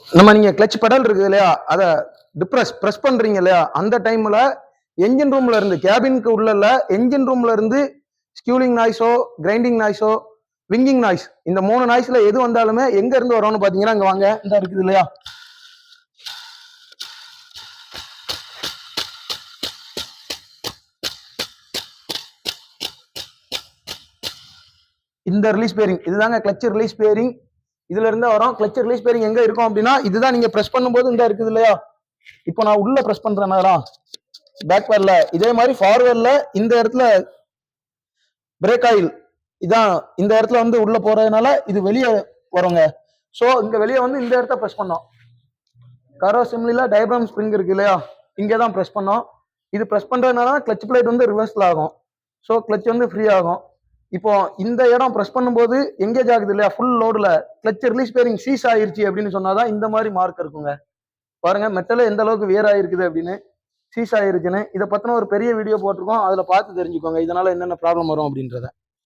நம்ம நீங்க clutch pedal இருக்குது இல்லையா, அதை ப்ரெஸ் பண்றீங்க இல்லையா, அந்த டைம்ல என்ஜின் ரூம்ல இருந்து கேபினுக்கு உள்ள என்ஜின் ரூம்ல இருந்து ஸ்கியூலிங் நாய்ஸோ, கிரைண்டிங் நாய்ஸோ, விங்கிங் நாய்ஸ், இந்த 3 நாய்ஸ்ல எது வந்தாலுமே எங்க இருந்து வரும்னு பாத்தீங்கன்னா, இங்க வாங்க, இந்த இருக்குது இல்லையா, இந்த ரிலீஸ் பேரிங், இதுதாங்க கிளச் ரிலீஸ் பேரிங். இதுல இருந்து வரும். கிளச் ரிலீஸ் பேரிங் எங்க இருக்கும் அப்படின்னா, இதுதான் நீங்க பிரஸ் பண்ணும்போது இந்த இருக்குது இல்லையா, இப்போ நான் உள்ள பிரஸ் பண்றேன் பேக்வேர்ல, இதே மாதிரி ஃபார்வேர்ட்ல இந்த இடத்துல பிரேக் ஆயில் இதான் இந்த இடத்துல வந்து உள்ள போறதுனால இது வெளியே வருங்க. ஸோ இங்க வெளியே வந்து இந்த இடத்த பிரஸ் பண்ணோம். கரோ சிம்லில டயப்ராம் ஸ்ப்ரிங் இருக்கு இல்லையா, இங்கே தான் பிரஸ் பண்ணோம். இது பிரஸ் பண்றதுனால கிளச் பிளேட் வந்து ரிவர்ஸ்ல ஆகும். ஸோ கிளச் வந்து ஃப்ரீ ஆகும். இப்போ இந்த இடம் பிரஸ் பண்ணும்போது எங்கேஜ் ஆகுது இல்லையா, ஃபுல் லோடுல கிளச் ரிலீஸ் பேரிங் சீஸ் ஆயிருச்சு அப்படின்னு சொன்னாதான் இந்த மாதிரி மார்க் இருக்குங்க. பாருங்க மெட்டல் எந்த அளவுக்கு வியர் ஆயிருக்குது அப்படின்னு, சீஸ் ஆயிருச்சுன்னு. இதை பத்தின ஒரு பெரிய வீடியோ போட்டிருக்கோம், அதுல பார்த்து தெரிஞ்சுக்கோங்க இதனால என்னென்ன ப்ராப்ளம் வரும் அப்படின்றத.